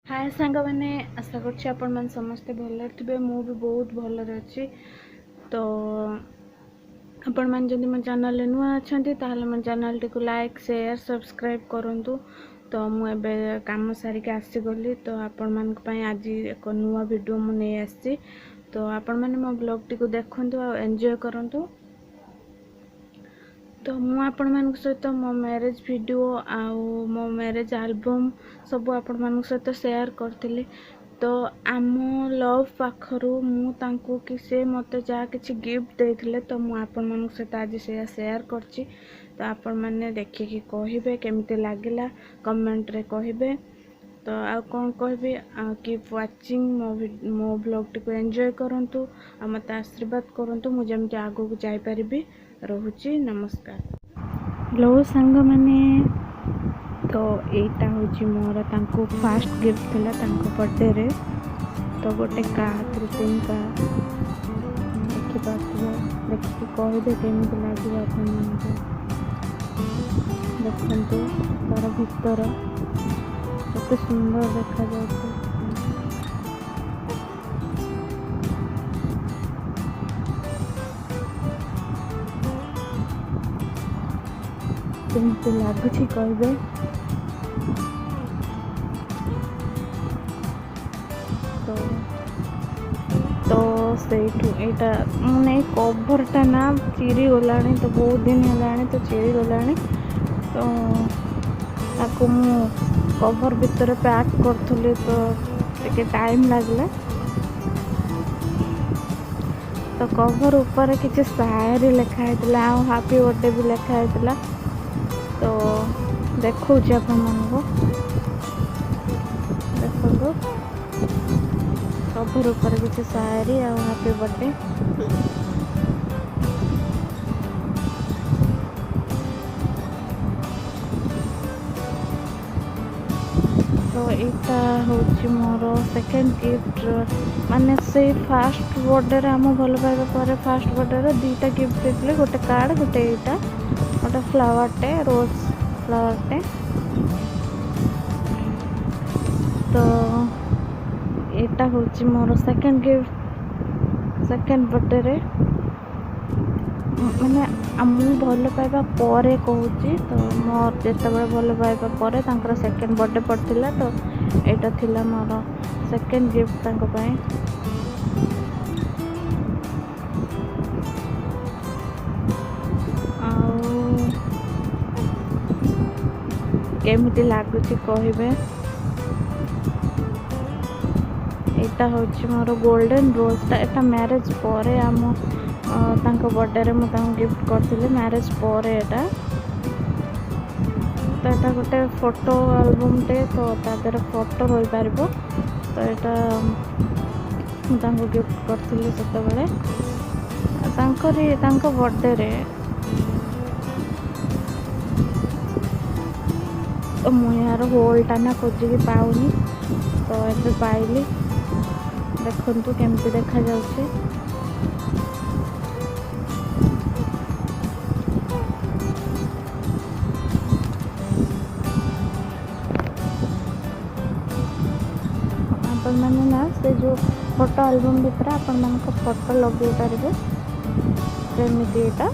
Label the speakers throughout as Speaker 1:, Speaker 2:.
Speaker 1: हाय सांग मैंने आशा करछि आपण मन समस्ते भल थे। मु भी बहुत भलरे अच्छी। तो आपण मन जदि मो चैनल नुआ अच्छा ताहले मो चैनल टी को लाइक शेयर सब्सक्राइब करंतु। तो मुझे काम सारिक आसीगली। तो आपण मान आज एक नुआ वीडियो मु नहीं आसी। तो आपण मैंने मो ब्लॉग टी को देखंतु और एंजॉय करंतु। तो मु आपण मान सहित मो मैरिज वीडियो आउ मो मैरिज एल्बम सब आपण मान सहित शेयर करथिली। तो आम लव पाखरु मु तांको कि से मते जा किछि गिफ्ट देथिले। तो मु आपण मान सहित आज से शेयर करछि। तो आपण माने देखिकि कहिबे केमिति लागिला कमेंट रे कहिबे। तो आ कौन कहबी कीप वाचिंग मो ब्लॉग टी को एंजॉय करंतु आ मते आशीर्वाद करंतु मु जेमति आगो को जाई परिबी। रहुची नमस्कार। हेलो सांग माने। तो एटा होची मोर तांको फर्स्ट गिफ्ट थिला तांको बर्थडे रे। तो गोटे कार्ड ग्रीटिंग का देखि पाथबो देखि कहबे केमिति लागिबा अपन मन देखंतु। तार भीतर कते सुंदर देखा जाउछ। केमिति लागुछि कहबे। तो सेठू एटा माने कवरटा ना चिरी गलानी। तो बहुत दिन हेलानी तो चिरी गलानी। तो ताको मु कवर भीतर पैक करथुली। तो टिके टाइम लागला। तो कवर ऊपर किसी शायरी लिखा है आ हैप्पी बर्थडे भी लिखा है। तो देखो अपन मन को देखो कवर ऊपर किसी शायरी आ हैप्पी बर्थडे। तो यहाँ हूँ मोर सेकेंड गिफ्ट माने से फास्ट बर्थडे रे आम भल पाइबा पर फास्ट बर्थडे रे दुईटा गिफ्ट देते। गोटे कार्ड गोटे यहाँ गोटे फ्लावर टे रोज फ्लावर टे। तो यहाँ हूँ more second gift second birthday रे माने मु भल पाइबा परे कहूची। तो मोर जिते भल पाइबा परे तांकर सेकेंड बर्थडे पड़ता। तो यहाँ थिला मोर सेकेंड गिफ्ट तांको पाए। केमिति लागुची कहबे। यहाँ हूँ मोर गोल्डन रोज टा एटा मैरिज परे आम तांको बर्थडे रे मु तांको गिफ्ट करथिले मैरिज परे एटा। तो यहाँ गोटे फोटो एल्बम टे। तो तादर फोटो रही पारिबो। तो यहाँ मु तांको गिफ्ट करथिले सेते बेले तांको बर्थडे रे। तो मु यार होलटा ना खोजिकी पाउनी। तो एबे पाइली देखंतु केमिति देखा जाउछि। आपण माने ना से जो फोटो एल्बम भीतर आपण मान को फोटो लगे पारिबे। सेमिति एटा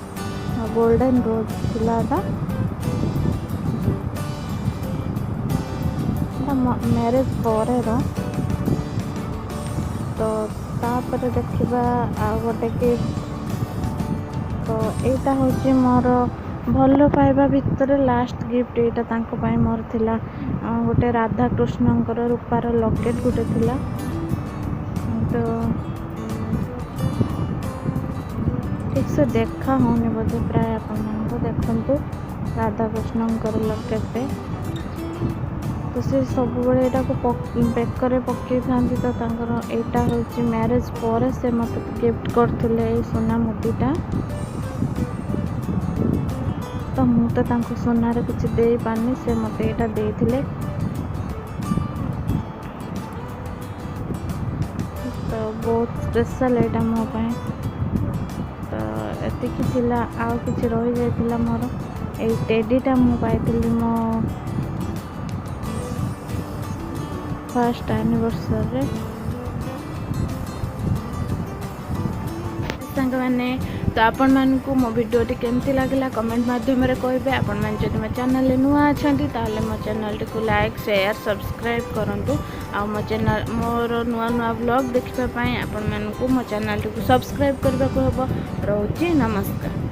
Speaker 1: गोल्डन रोज थिला ता मैरिज परे रो। तो तापर देखिबा आ गोटे गिफ्ट। तो यहाँ हूँ मोर भल पाइबा भितर लास्ट गिफ्ट यहाँ तांको पाई मोर थिला गोटे राधा कृष्णंकर रूपार लकेट गोटे थिला। तो ठीक से देखा होनी बोधे प्राय अपन को देखंतु राधा कृष्णंकर लकेट। तो से सब बड़े यहाँ को बेकर पकई था। तो यहाँ हूँ मैरिज पर से मत गिफ्ट करथिले सोना मुदीटा। तो मु तो तांको सोनार कुछ दे पानी से मत यहाँ देथिले। तो बहुत स्पेशल यहाँ मो पाए। तो एतिकी थिला आउ किछि रही जाइथिला मोर ए टेडीटा मु पाइथिली मो फर्स्ट एनिवर्सरी सांग मैंने तो आपण मानकु मो वीडियोटी केमती लागला कमेंट माध्यम रे कहबे। आपण मान जदि मो चैनल रे नुआ अछंती ताले मो चैनल को लाइक शेयर सब्सक्राइब करंतु आ मो चैनल मोर नुआ नुआ व्लॉग देखिबा पई आपण मानकु मो चैनल को सब्सक्राइब करबा को हबो। रहउची नमस्कार।